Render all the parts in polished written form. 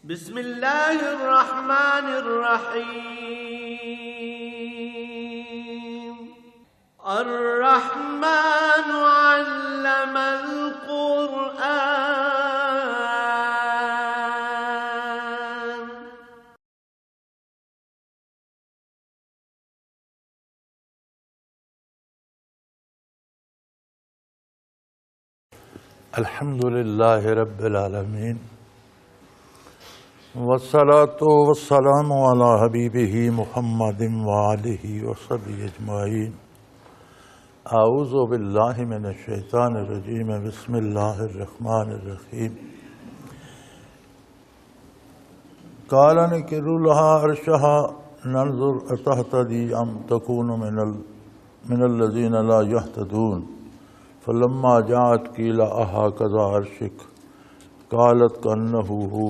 بسم اللہ الرحمن الرحیم الرحمن علم القرآن الحمد للہ رب العالمین والصلاة والسلام علی حبیبہ محمد وآلہ وصحبہ اجمعین۔ اعوذ باللہ من الشیطان الرجیم، بسم اللہ الرحمن الرحیم۔ قال انکروا لها عرشها ننظر اتهتدی ام تکون من الذین لا یهتدون فلما جاءت قیل اهکذا عرشک قالت کأنہ هو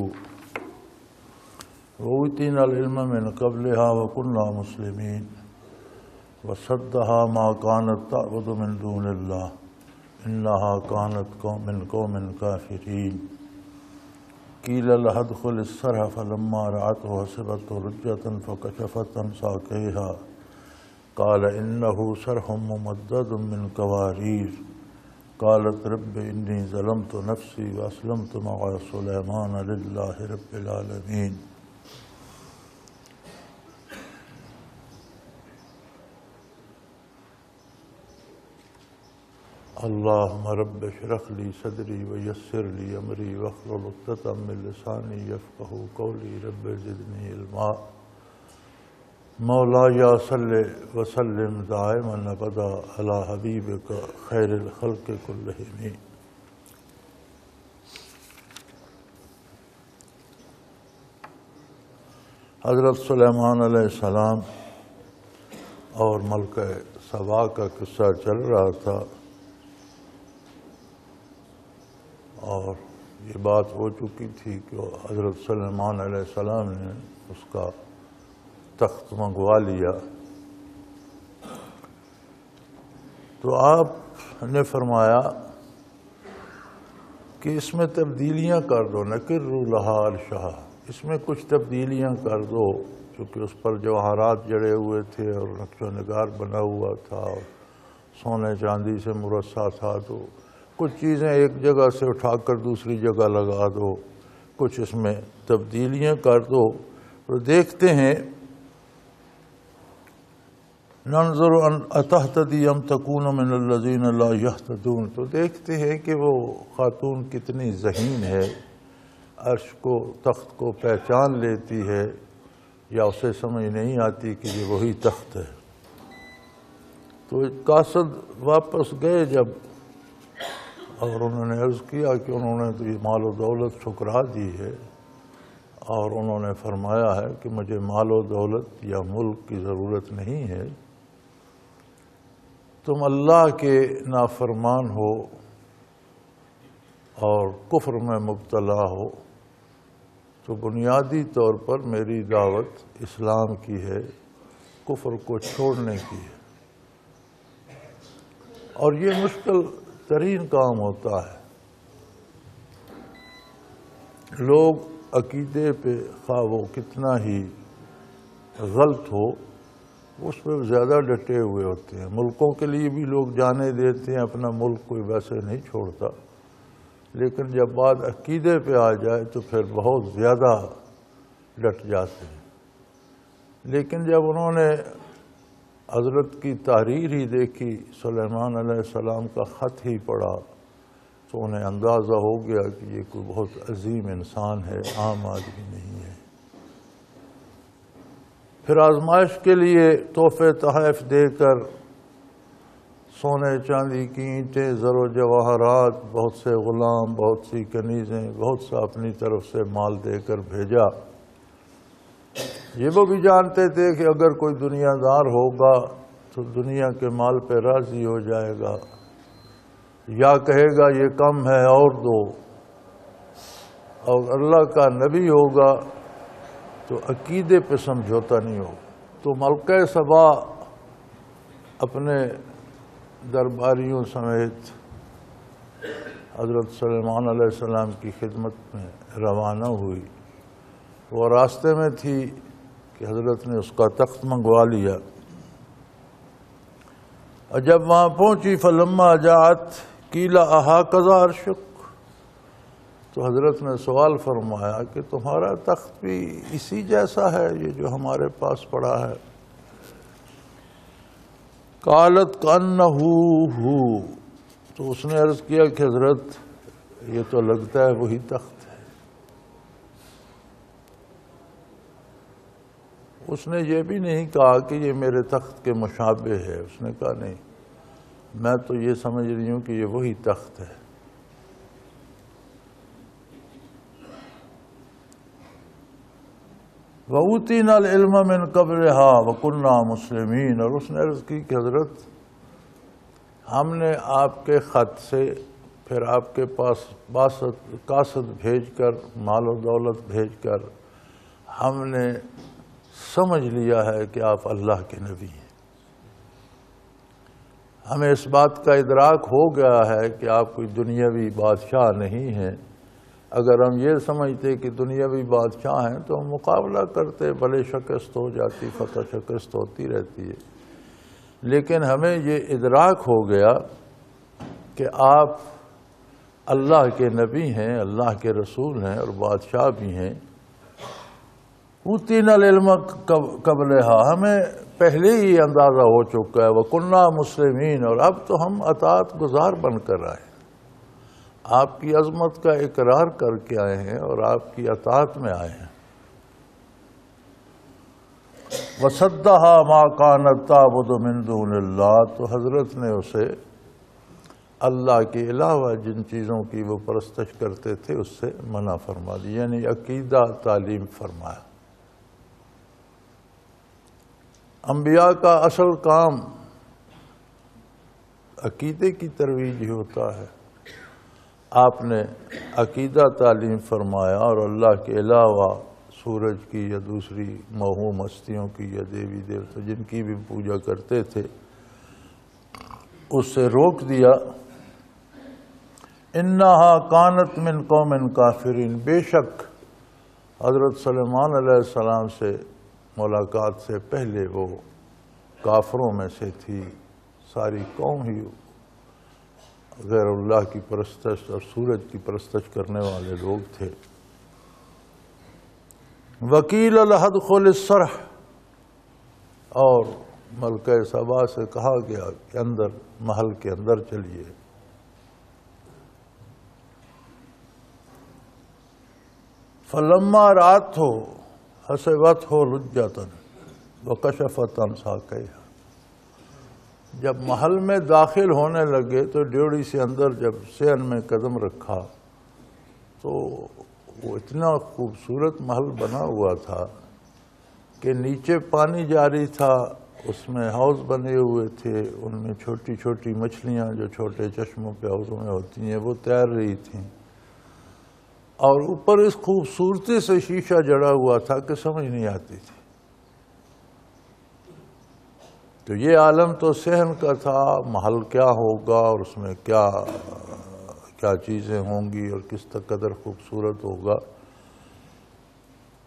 وأوتینا العلم من قبلها وكنا مسلمین وصدها ما كانت تعبد من دون الله إنها كانت من قوم كافرين قیل لها ادخل الصرح فلما رأته حسبته لجة فكشفت عن ساقيها قال إنه صرح ممدد من قوارير قالت رب إني ظلمت نفسي وأسلمت مع سليمان لله رب العالمين۔ اللہم رب اشرح لی صدری ویسر لی امری واحلل عقدۃ من لسانی یفقہوا قولی رب زدنی علما۔ مولاي صل وسلم دائما ابدا علی حبیبک خیر الخلق کلہم۔ حضرت سلیمان علیہ السلام اور ملکہ سبا کا قصہ چل رہا تھا، اور یہ بات ہو چکی تھی کہ حضرت سلیمان علیہ السلام نے اس کا تخت منگوا لیا۔ تو آپ نے فرمایا کہ اس میں تبدیلیاں کر دو، نکروا لها عرشها، اس میں کچھ تبدیلیاں کر دو، چونکہ اس پر جواہرات جڑے ہوئے تھے اور نقش و نگار بنا ہوا تھا اور سونے چاندی سے مرصع تھا، تو کچھ چیزیں ایک جگہ سے اٹھا کر دوسری جگہ لگا دو، کچھ اس میں تبدیلیاں کر دو۔ تو دیکھتے ہیں ننظر اتهتدی ام تکون من الذین لا یهتدون، تو دیکھتے ہیں کہ وہ خاتون کتنی ذہین ہے، عرش کو، تخت کو پہچان لیتی ہے یا اسے سمجھ نہیں آتی کہ یہ وہی تخت ہے۔ تو قاصد واپس گئے جب، اور انہوں نے عرض کیا کہ انہوں نے تو یہ مال و دولت ٹھکرا دی ہے، اور انہوں نے فرمایا ہے کہ مجھے مال و دولت یا ملک کی ضرورت نہیں ہے، تم اللہ کے نافرمان ہو اور کفر میں مبتلا ہو، تو بنیادی طور پر میری دعوت اسلام کی ہے، کفر کو چھوڑنے کی ہے، اور یہ مشکل ترین کام ہوتا ہے۔ لوگ عقیدے پہ خواہ وہ کتنا ہی غلط ہو، اس پہ زیادہ ڈٹے ہوئے ہوتے ہیں۔ ملکوں کے لیے بھی لوگ جانے دیتے ہیں، اپنا ملک کوئی ویسے نہیں چھوڑتا، لیکن جب بات عقیدے پہ آ جائے تو پھر بہت زیادہ ڈٹ جاتے ہیں۔ لیکن جب انہوں نے حضرت کی تحریر ہی دیکھی، سلیمان علیہ السلام کا خط ہی پڑھا، تو انہیں اندازہ ہو گیا کہ یہ کوئی بہت عظیم انسان ہے، عام آدمی نہیں ہے۔ پھر آزمائش کے لیے تحفے تحائف دے کر سونے چاندی کی اینٹیں، زر و جواہرات، بہت سے غلام، بہت سی کنیزیں، بہت سا اپنی طرف سے مال دے کر بھیجا۔ یہ وہ بھی جانتے تھے کہ اگر کوئی دنیا دار ہوگا تو دنیا کے مال پہ راضی ہو جائے گا، یا کہے گا یہ کم ہے اور دو، اور اللہ کا نبی ہوگا تو عقیدے پہ سمجھوتا نہیں ہوگا۔ تو ملکہ سبا اپنے درباریوں سمیت حضرت سلیمان علیہ السلام کی خدمت میں روانہ ہوئی، وہ راستے میں تھی کہ حضرت نے اس کا تخت منگوا لیا، اور جب وہاں پہنچی فلما جاءت قیل اہٰذا عرشک، تو حضرت نے سوال فرمایا کہ تمہارا تخت بھی اسی جیسا ہے یہ جو ہمارے پاس پڑا ہے؟ قالت کأنہ ہو، تو اس نے عرض کیا کہ حضرت یہ تو لگتا ہے وہی تخت ہے۔ اس نے یہ بھی نہیں کہا کہ یہ میرے تخت کے مشابہ ہے، اس نے کہا نہیں، میں تو یہ سمجھ رہی ہوں کہ یہ وہی تخت ہے۔ وَأُوتِينَا الْعِلْمَ مِنْ قَبْلِهَا وَكُنَّا مُسْلِمِينَ، اور اس نے عرض کی کہ حضرت ہم نے آپ کے خط سے پھر آپ کے پاس قاصد بھیج کر، مال و دولت بھیج کر ہم نے سمجھ لیا ہے کہ آپ اللہ کے نبی ہیں۔ ہمیں اس بات کا ادراک ہو گیا ہے کہ آپ کوئی دنیاوی بادشاہ نہیں ہیں۔ اگر ہم یہ سمجھتے کہ دنیاوی بادشاہ ہیں تو ہم مقابلہ کرتے، بھلے شکست ہو جاتی، فتح شکست ہوتی رہتی ہے، لیکن ہمیں یہ ادراک ہو گیا کہ آپ اللہ کے نبی ہیں، اللہ کے رسول ہیں اور بادشاہ بھی ہیں۔ اوتینا العلم قبلہا، ہمیں پہلے ہی اندازہ ہو چکا ہے، وَكُنَّا مُسْلِمِينَ، اور اب تو ہم اطاعت گزار بن کر آئے، آپ کی عظمت کا اقرار کر کے آئے ہیں اور آپ کی اطاعت میں آئے ہیں۔ وَصَدَّهَا مَا كَانَتْ تَعْبُدُ مِن دُونِ اللَّهِ، تو حضرت نے اسے اللہ کے علاوہ جن چیزوں کی وہ پرستش کرتے تھے اس سے منع فرما دی، یعنی عقیدہ تعلیم فرمایا۔ انبیاء کا اصل کام عقیدے کی ترویج ہی ہوتا ہے۔ آپ نے عقیدہ تعلیم فرمایا اور اللہ کے علاوہ سورج کی یا دوسری موہوم ہستیوں کی یا دیوی دیوتا جن کی بھی پوجا کرتے تھے اس سے روک دیا۔ انہا کانت من قوم کافرین، بے شک حضرت سلیمان علیہ السلام سے ملاقات سے پہلے وہ کافروں میں سے تھی، ساری قوم ہی غیر اللہ کی پرستش اور سورج کی پرستش کرنے والے لوگ تھے۔ وکیل ادخل الصرح، اور ملکہ سبا سے کہا گیا کہ اندر محل کے اندر چلیے۔ فلما رأتہ حسبتہ لجۃ وکشفت عن ساقیہا، جب محل میں داخل ہونے لگے تو ڈیوڑی سے اندر جب صحن میں قدم رکھا تو وہ اتنا خوبصورت محل بنا ہوا تھا کہ نیچے پانی جاری تھا، اس میں حوض بنے ہوئے تھے، ان میں چھوٹی چھوٹی مچھلیاں جو چھوٹے چشموں پہ حوضوں میں ہوتی ہیں وہ تیر رہی تھیں، اور اوپر اس خوبصورتی سے شیشہ جڑا ہوا تھا کہ سمجھ نہیں آتی تھی۔ تو یہ عالم تو صحن کا تھا، محل کیا ہوگا اور اس میں کیا چیزیں ہوں گی اور کس قدر خوبصورت ہوگا۔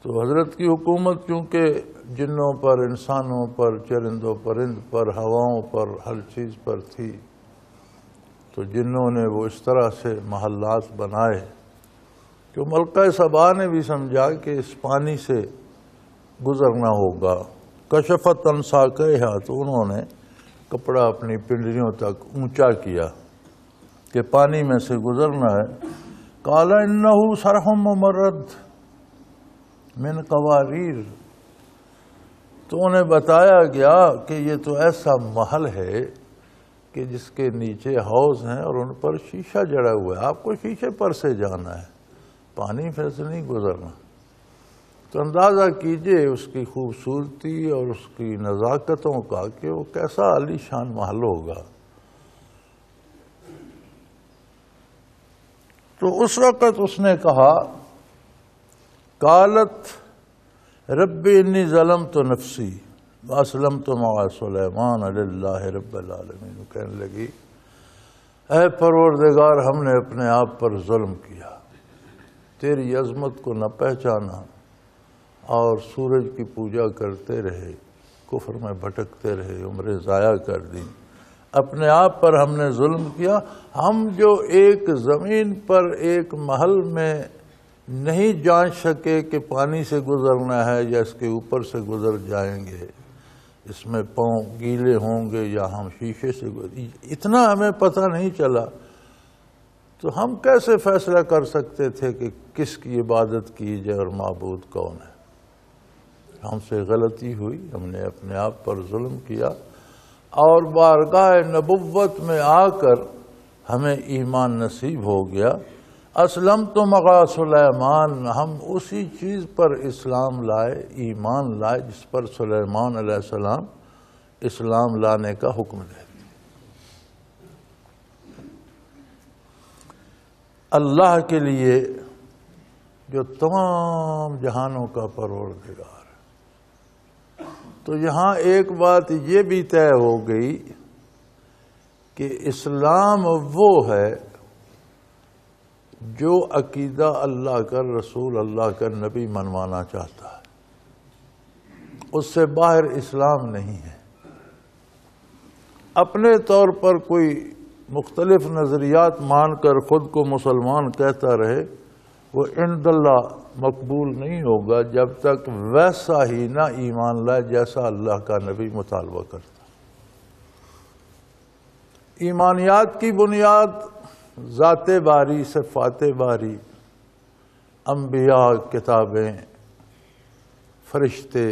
تو حضرت کی حکومت چونکہ جنوں پر، انسانوں پر، چرند و پرند پر، ہواؤں پر، ہر چیز پر تھی، تو جنوں نے وہ اس طرح سے محلات بنائے کہ ملکہ سبا نے بھی سمجھا کہ اس پانی سے گزرنا ہوگا۔ کشفت عن ساقیہا، تو انہوں نے کپڑا اپنی پنڈلیوں تک اونچا کیا کہ پانی میں سے گزرنا ہے۔ قال انہ صرح ممرد من قواریر، تو انہیں بتایا گیا کہ یہ تو ایسا محل ہے کہ جس کے نیچے حوض ہیں اور ان پر شیشہ جڑا ہوا ہے، آپ کو شیشے پر سے جانا ہے، پانی پھر سے نہیں گزرنا۔ تو اندازہ کیجئے اس کی خوبصورتی اور اس کی نزاکتوں کا کہ وہ کیسا عالی شان محل ہوگا۔ تو اس وقت اس نے کہا، قالت رب انی ظلمت نفسی واسلمت مع سلیمان للہ رب العالمین، کہنے لگی اے پروردگار ہم نے اپنے آپ پر ظلم کیا، تیری عظمت کو نہ پہچانا اور سورج کی پوجا کرتے رہے، کفر میں بھٹکتے رہے، عمریں ضائع کر دی، اپنے آپ پر ہم نے ظلم کیا۔ ہم جو ایک زمین پر ایک محل میں نہیں جان سکے کہ پانی سے گزرنا ہے یا اس کے اوپر سے گزر جائیں گے، اس میں پاؤں گیلے ہوں گے یا ہم شیشے سے اتنا ہمیں پتہ نہیں چلا، تو ہم کیسے فیصلہ کر سکتے تھے کہ کس کی عبادت کی جائے اور معبود کون ہے؟ ہم سے غلطی ہوئی، ہم نے اپنے آپ پر ظلم کیا، اور بارگاہ نبوت میں آ کر ہمیں ایمان نصیب ہو گیا۔ اسلمت مع سلیمان، ہم اسی چیز پر اسلام لائے، ایمان لائے جس پر سلیمان علیہ السلام اسلام لانے کا حکم دیتے۔ اللہ کے لیے جو تمام جہانوں کا پروردگار ہے۔ تو یہاں ایک بات یہ بھی طے ہو گئی کہ اسلام وہ ہے جو عقیدہ اللہ کا، رسول اللہ کا، نبی منوانا چاہتا ہے، اس سے باہر اسلام نہیں ہے۔ اپنے طور پر کوئی مختلف نظریات مان کر خود کو مسلمان کہتا رہے، وہ عند اللہ مقبول نہیں ہوگا جب تک ویسا ہی نہ ایمان لائے جیسا اللہ کا نبی مطالبہ کرتا۔ ایمانیات کی بنیاد ذات باری، صفات باری، انبیاء، کتابیں، فرشتے،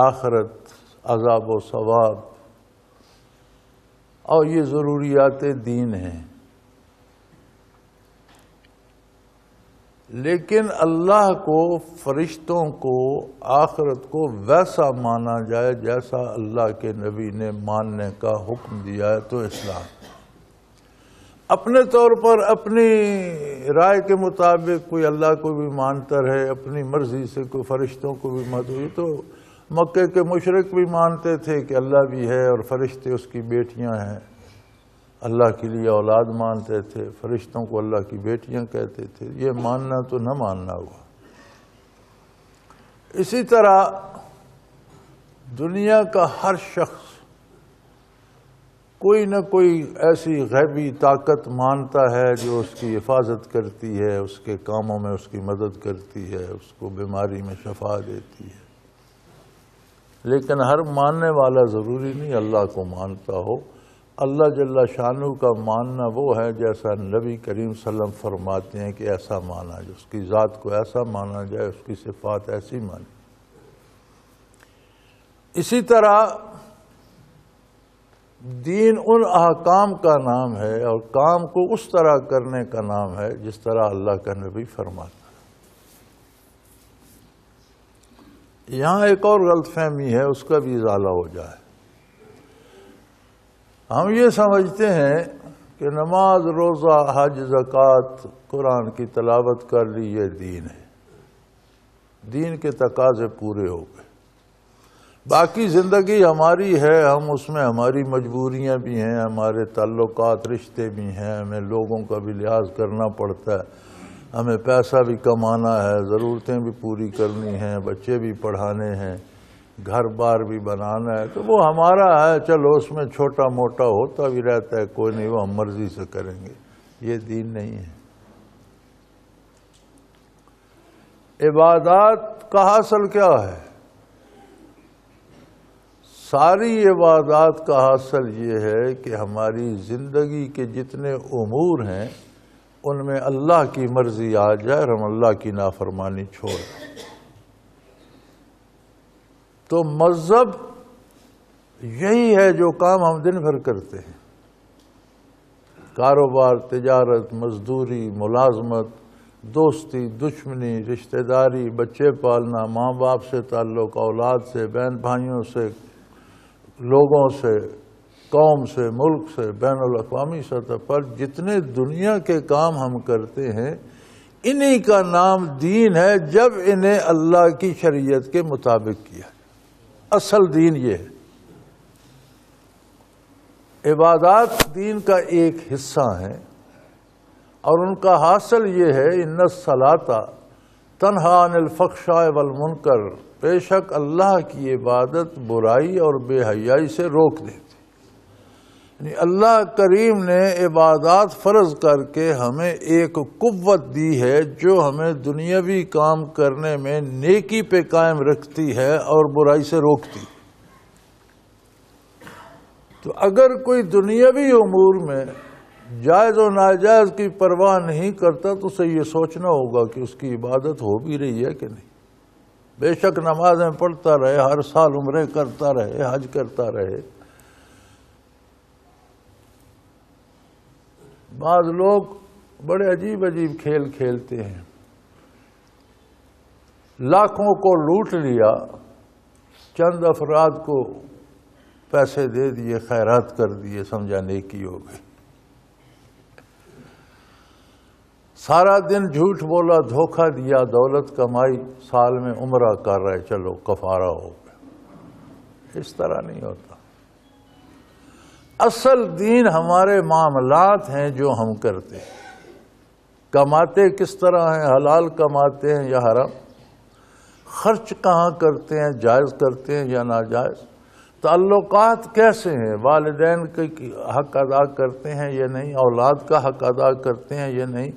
آخرت، عذاب و ثواب، اور یہ ضروریات دین ہیں۔ لیکن اللہ کو، فرشتوں کو، آخرت کو ویسا مانا جائے جیسا اللہ کے نبی نے ماننے کا حکم دیا ہے تو اسلام۔ اپنے طور پر اپنی رائے کے مطابق کوئی اللہ کو بھی مانتا رہے، اپنی مرضی سے کوئی فرشتوں کو بھی مانتا، تو مکے کے مشرک بھی مانتے تھے کہ اللہ بھی ہے اور فرشتے اس کی بیٹیاں ہیں، اللہ کے لیے اولاد مانتے تھے، فرشتوں کو اللہ کی بیٹیاں کہتے تھے۔ یہ ماننا تو نہ ماننا ہوا۔ اسی طرح دنیا کا ہر شخص کوئی نہ کوئی ایسی غیبی طاقت مانتا ہے جو اس کی حفاظت کرتی ہے، اس کے کاموں میں اس کی مدد کرتی ہے، اس کو بیماری میں شفا دیتی ہے۔ لیکن ہر ماننے والا ضروری نہیں اللہ کو مانتا ہو۔ اللہ جل شانہ کا ماننا وہ ہے جیسا نبی کریم صلی اللہ علیہ وسلم فرماتے ہیں کہ ایسا مانا جائے، اس کی ذات کو ایسا مانا جائے، اس کی صفات ایسی مانی۔ اسی طرح دین ان احکام کا نام ہے اور کام کو اس طرح کرنے کا نام ہے جس طرح اللہ کا نبی فرماتا ہے۔ یہاں ایک اور غلط فہمی ہے، اس کا بھی ازالہ ہو جائے۔ ہم یہ سمجھتے ہیں کہ نماز، روزہ، حج، زکوٰۃ، قرآن کی تلاوت کر لی، یہ دین ہے، دین کے تقاضے پورے ہو گئے۔ باقی زندگی ہماری ہے، ہم اس میں ہماری مجبوریاں بھی ہیں، ہمارے تعلقات، رشتے بھی ہیں، ہمیں لوگوں کا بھی لحاظ کرنا پڑتا ہے، ہمیں پیسہ بھی کمانا ہے، ضرورتیں بھی پوری کرنی ہیں، بچے بھی پڑھانے ہیں، گھر بار بھی بنانا ہے، تو وہ ہمارا ہے، چلو اس میں چھوٹا موٹا ہوتا بھی رہتا ہے، کوئی نہیں، وہ ہم مرضی سے کریں گے۔ یہ دین نہیں ہے۔ عبادات کا حاصل کیا ہے؟ ساری عبادات کا حاصل یہ ہے کہ ہماری زندگی کے جتنے امور ہیں ان میں اللہ کی مرضی آ جائے اور ہم اللہ کی نافرمانی چھوڑ دیں۔ تو مذہب یہی ہے جو کام ہم دن بھر کرتے ہیں، کاروبار، تجارت، مزدوری، ملازمت، دوستی، دشمنی، رشتہ داری، بچے پالنا، ماں باپ سے تعلق، اولاد سے، بہن بھائیوں سے، لوگوں سے، قوم سے، ملک سے، بین الاقوامی سطح پر جتنے دنیا کے کام ہم کرتے ہیں، انہی کا نام دین ہے جب انہیں اللہ کی شریعت کے مطابق کیا۔ اصل دین یہ ہے۔ عبادات دین کا ایک حصہ ہیں اور ان کا حاصل یہ ہے، ان الصلاۃ تنہا عن الفحشاء والمنکر، بے شک اللہ کی عبادت برائی اور بے حیائی سے روک دیتی۔ یعنی اللہ کریم نے عبادات فرض کر کے ہمیں ایک قوت دی ہے جو ہمیں دنیاوی کام کرنے میں نیکی پہ قائم رکھتی ہے اور برائی سے روکتی۔ تو اگر کوئی دنیاوی امور میں جائز و ناجائز کی پرواہ نہیں کرتا تو اسے یہ سوچنا ہوگا کہ اس کی عبادت ہو بھی رہی ہے کہ نہیں۔ بے شک نمازیں پڑھتا رہے، ہر سال عمرے کرتا رہے، حج کرتا رہے، بعض لوگ بڑے عجیب عجیب کھیل کھیلتے ہیں، لاکھوں کو لوٹ لیا، چند افراد کو پیسے دے دیے، خیرات کر دیے، سمجھا نیکی ہو گئی۔ سارا دن جھوٹ بولا، دھوکہ دیا، دولت کمائی، سال میں عمرہ کر رہے، چلو کفارہ ہو گیا۔ اس طرح نہیں ہوتا۔ اصل دین ہمارے معاملات ہیں جو ہم کرتے ہیں۔ کماتے کس طرح ہیں، حلال کماتے ہیں یا حرام، خرچ کہاں کرتے ہیں، جائز کرتے ہیں یا ناجائز، تعلقات کیسے ہیں، والدین کے حق ادا کرتے ہیں یا نہیں، اولاد کا حق ادا کرتے ہیں یا نہیں،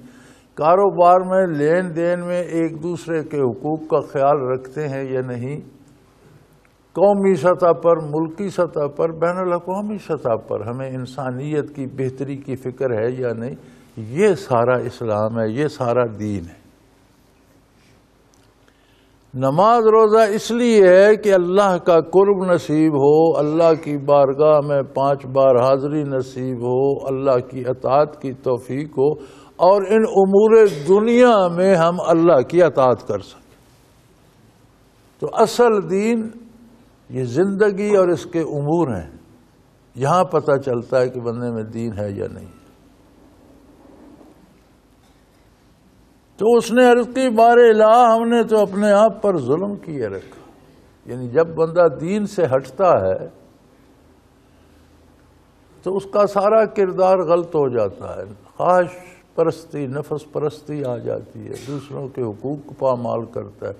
کاروبار میں لین دین میں ایک دوسرے کے حقوق کا خیال رکھتے ہیں یا نہیں، قومی سطح پر، ملکی سطح پر، بین الاقوامی سطح پر ہمیں انسانیت کی بہتری کی فکر ہے یا نہیں۔ یہ سارا اسلام ہے، یہ سارا دین ہے۔ نماز روزہ اس لیے ہے کہ اللہ کا قرب نصیب ہو، اللہ کی بارگاہ میں 5 بار حاضری نصیب ہو، اللہ کی اطاعت کی توفیق ہو، اور ان امور دنیا میں ہم اللہ کی اطاعت کر سکیں۔ تو اصل دین یہ زندگی اور اس کے امور ہیں، یہاں پتہ چلتا ہے کہ بندے میں دین ہے یا نہیں۔ تو اس نے عرض کی بار الہ، ہم نے تو اپنے آپ پر ظلم کیے رکھا۔ یعنی جب بندہ دین سے ہٹتا ہے تو اس کا سارا کردار غلط ہو جاتا ہے، خواہش پرستی، نفس پرستی آ جاتی ہے، دوسروں کے حقوق پامال کرتا ہے۔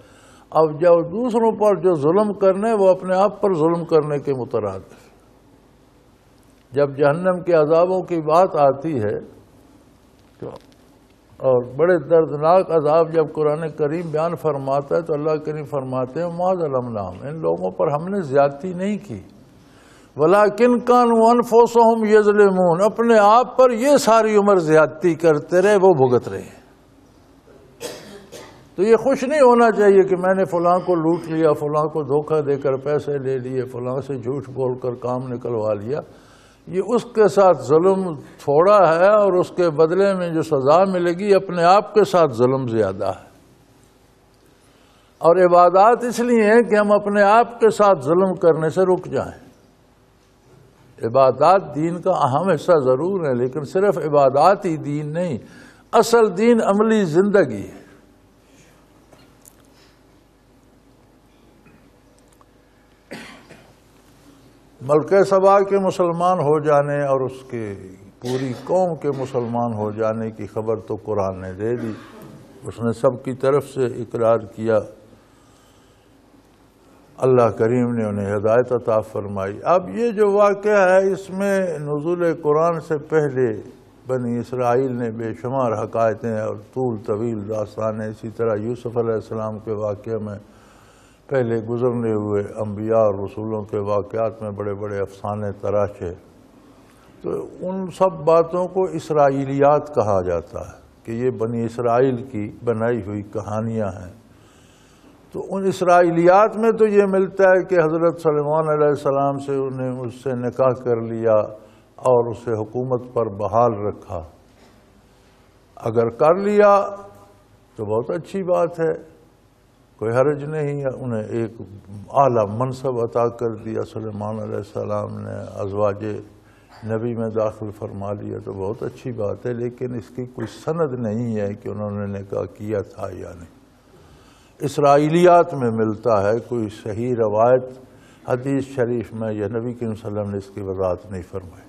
اب جب دوسروں پر جو ظلم کرنے وہ اپنے آپ پر ظلم کرنے کے مترادف۔ جب جہنم کے عذابوں کی بات آتی ہے اور بڑے دردناک عذاب جب قرآن کریم بیان فرماتا ہے تو اللہ کریم فرماتے ہیں ما ظلمناہم، ان لوگوں پر ہم نے زیادتی نہیں کی، ولیکن کانوا انفسہم یظلمون، اپنے آپ پر یہ ساری عمر زیادتی کرتے رہے، وہ بھگت رہے ہیں۔ تو یہ خوش نہیں ہونا چاہیے کہ میں نے فلاں کو لوٹ لیا، فلاں کو دھوکہ دے کر پیسے لے لیے، فلاں سے جھوٹ بول کر کام نکلوا لیا۔ یہ اس کے ساتھ ظلم تھوڑا ہے اور اس کے بدلے میں جو سزا ملے گی اپنے آپ کے ساتھ ظلم زیادہ ہے۔ اور عبادات اس لیے ہیں کہ ہم اپنے آپ کے ساتھ ظلم کرنے سے رک جائیں۔ عبادات دین کا اہم حصہ ضرور ہے، لیکن صرف عبادات ہی دین نہیں، اصل دین عملی زندگی ہے۔ ملکہ سبا کے مسلمان ہو جانے اور اس کے پوری قوم کے مسلمان ہو جانے کی خبر تو قرآن نے دے دی، اس نے سب کی طرف سے اقرار کیا، اللہ کریم نے انہیں ہدایت عطا فرمائی۔ اب یہ جو واقعہ ہے اس میں نزول قرآن سے پہلے بنی اسرائیل نے بے شمار حکایتیں اور طول طویل داستانیں، اسی طرح یوسف علیہ السلام کے واقعے میں پہلے گزرنے ہوئے انبیاء اور رسولوں کے واقعات میں بڑے بڑے افسانے تراشے۔ تو ان سب باتوں کو اسرائیلیات کہا جاتا ہے کہ یہ بنی اسرائیل کی بنائی ہوئی کہانیاں ہیں۔ تو ان اسرائیلیات میں تو یہ ملتا ہے کہ حضرت سلیمان علیہ السلام سے انہیں اس سے نکاح کر لیا اور اسے حکومت پر بحال رکھا۔ اگر کر لیا تو بہت اچھی بات ہے، کوئی حرج نہیں ہے، انہیں ایک اعلیٰ منصب عطا کر دیا، سلیمان علیہ السلام نے ازواج نبی میں داخل فرما لیا تو بہت اچھی بات ہے، لیکن اس کی کوئی سند نہیں ہے کہ انہوں نے نکاح کیا تھا یا نہیں۔ اسرائیلیات میں ملتا ہے، کوئی صحیح روایت حدیث شریف میں یا نبی کریم صلی اللہ علیہ وسلم نے اس کی وضاحت نہیں فرمائی۔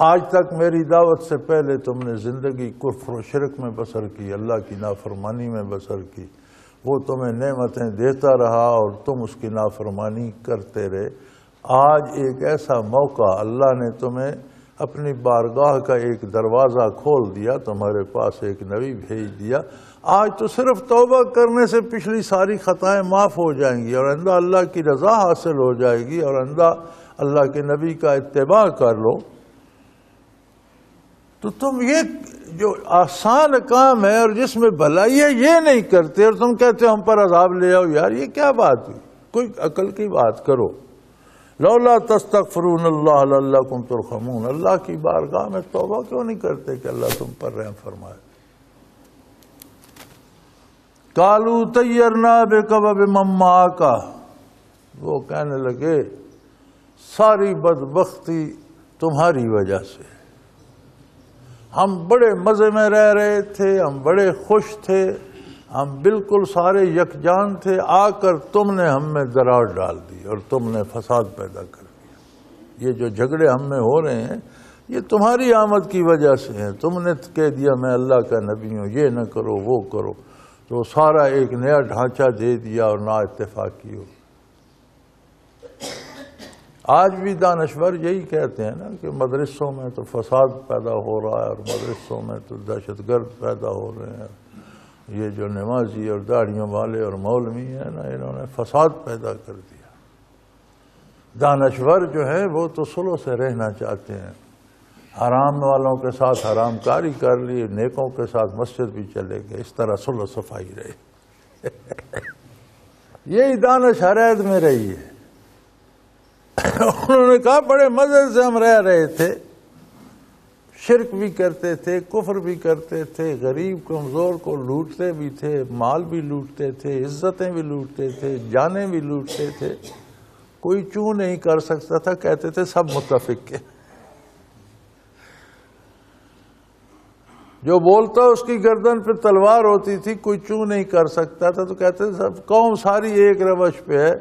آج تک میری دعوت سے پہلے تم نے زندگی کفر و شرک میں بسر کی، اللہ کی نافرمانی میں بسر کی، وہ تمہیں نعمتیں دیتا رہا اور تم اس کی نافرمانی کرتے رہے۔ آج ایک ایسا موقع اللہ نے تمہیں اپنی بارگاہ کا ایک دروازہ کھول دیا، تمہارے پاس ایک نبی بھیج دیا، آج تو صرف توبہ کرنے سے پچھلی ساری خطائیں معاف ہو جائیں گی اور آئندہ اللہ کی رضا حاصل ہو جائے گی اور آئندہ اللہ کے نبی کا اتباع کر لو۔ تو تم یہ جو آسان کام ہے اور جس میں بھلائی ہے یہ نہیں کرتے اور تم کہتے ہو ہم پر عذاب لے آؤ، یار یہ کیا بات ہوئی؟ کوئی عقل کی بات کرو۔ لولا تستغفرون اللہ لعلکم ترحمون، اللہ کی بارگاہ میں توبہ کیوں نہیں کرتے کہ اللہ تم پر رحم فرمائے؟ قالوا طیرنا بک وبمن معک، وہ کہنے لگے ساری بدبختی تمہاری وجہ سے، ہم بڑے مزے میں رہ رہے تھے، ہم بڑے خوش تھے، ہم بالکل سارے یکجان تھے، آ کر تم نے ہم میں دراڑ ڈال دی اور تم نے فساد پیدا کر دیا۔ یہ جو جھگڑے ہم میں ہو رہے ہیں یہ تمہاری آمد کی وجہ سے ہیں، تم نے کہہ دیا میں اللہ کا نبی ہوں، یہ نہ کرو وہ کرو، تو سارا ایک نیا ڈھانچہ دے دیا اور نا اتفاقی ہو۔ آج بھی دانشور یہی کہتے ہیں نا کہ مدرسوں میں تو فساد پیدا ہو رہا ہے اور مدرسوں میں تو دہشت گرد پیدا ہو رہے ہیں، یہ جو نمازی اور داڑھیوں والے اور مولوی ہیں نا انہوں نے فساد پیدا کر دیا۔ دانشور جو ہے وہ تو صلح سے رہنا چاہتے ہیں، حرام والوں کے ساتھ حرام کاری کر لی، نیکوں کے ساتھ مسجد بھی چلے گئے، اس طرح صلح صفائی رہے۔ یہی دانش حرید میں رہی ہے۔ انہوں نے کہا بڑے مزے سے ہم رہ رہے تھے، شرک بھی کرتے تھے، کفر بھی کرتے تھے، غریب کمزور کو لوٹتے بھی تھے، مال بھی لوٹتے تھے، عزتیں بھی لوٹتے تھے، جانیں بھی لوٹتے تھے، کوئی چوں نہیں کر سکتا تھا، کہتے تھے سب متفق کے، جو بولتا اس کی گردن پہ تلوار ہوتی تھی، کوئی چوں نہیں کر سکتا تھا، تو کہتے تھے سب قوم ساری ایک روش پہ ہے۔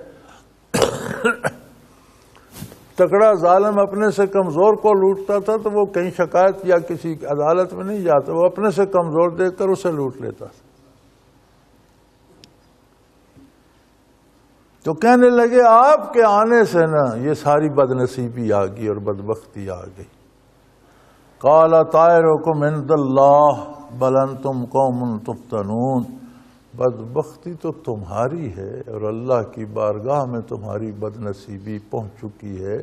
تکڑا ظالم اپنے سے کمزور کو لوٹتا تھا تو وہ کہیں شکایت یا کسی عدالت میں نہیں جاتا، وہ اپنے سے کمزور دیکھ کر اسے لوٹ لیتا تھا۔ تو کہنے لگے آپ کے آنے سے نا یہ ساری بدنصیبی آ گئی اور بدبختی آ گئی۔ قال طائرکم عند اللہ بل انتم قوم تفتنون، بدبختی تو تمہاری ہے اور اللہ کی بارگاہ میں تمہاری بدنصیبی پہنچ چکی ہے،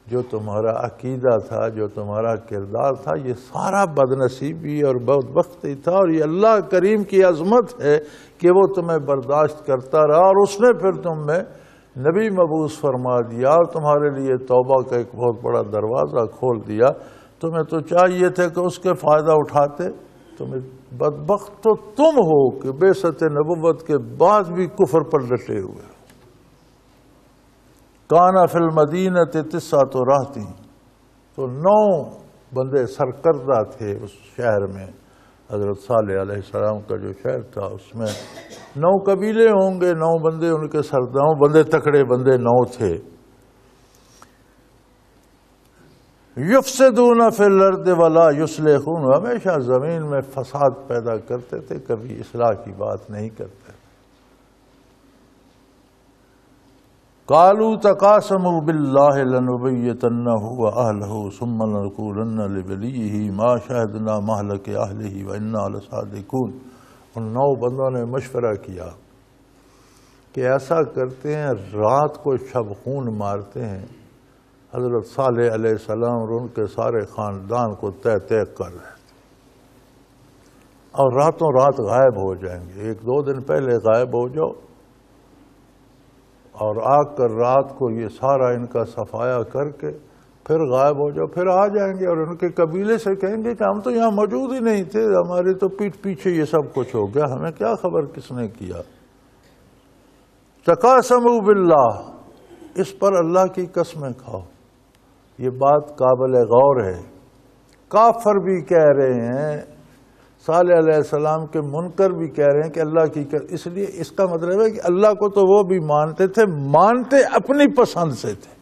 جو تمہارا عقیدہ تھا، جو تمہارا کردار تھا، یہ سارا بدنصیبی اور بدبختی تھا، اور یہ اللہ کریم کی عظمت ہے کہ وہ تمہیں برداشت کرتا رہا اور اس نے پھر تم میں نبی مبعوث فرما دیا اور تمہارے لیے توبہ کا ایک بہت بڑا دروازہ کھول دیا۔ تمہیں تو چاہیے تھے کہ اس کے فائدہ اٹھاتے، تمہیں بدبخت تو تم ہو کہ بعثت نبوت کے بعد بھی کفر پر ڈٹے ہوئے۔ کانا فی المدینۃ تسعۃ رہط، تو 9 بندے سرکردہ تھے اس شہر میں، حضرت صالح علیہ السلام کا جو شہر تھا اس میں 9 قبیلے ہوں گے، 9 بندے ان کے سرداروں، بندے تکڑے بندے 9 تھے۔ یفسدون فی الارض ولا یصلحون، ہمیشہ زمین میں فساد پیدا کرتے تھے، کبھی اصلاح کی بات نہیں کرتے۔ قالوا تقاسموا باللہ لنبیتنہ واہلہ ثم لنقولن لولیہ ما شہدنا مہلک اہلہ وانا لصادقون۔ ان 9 بندوں نے مشورہ کیا کہ ایسا کرتے ہیں، رات کو شب خون مارتے ہیں، حضرت صالح علیہ السلام اور ان کے سارے خاندان کو تہ تہ کر رہے تھے، اور راتوں رات غائب ہو جائیں گے، 1-2 دن پہلے غائب ہو جاؤ اور آ کر رات کو یہ سارا ان کا صفایا کر کے پھر غائب ہو جاؤ، پھر آ جائیں گے اور ان کے قبیلے سے کہیں گے کہ ہم تو یہاں موجود ہی نہیں تھے، ہمارے تو پیٹھ پیچھے یہ سب کچھ ہو گیا، ہمیں کیا خبر کس نے کیا۔ تقاسموا باللہ، اس پر اللہ کی قسمیں کھاؤ، یہ بات قابل غور ہے۔ کافر بھی کہہ رہے ہیں، صالح علیہ السلام کے منکر بھی کہہ رہے ہیں کہ اللہ کی اس لیے اس کا مطلب ہے کہ اللہ کو تو وہ بھی مانتے تھے، مانتے اپنی پسند سے تھے،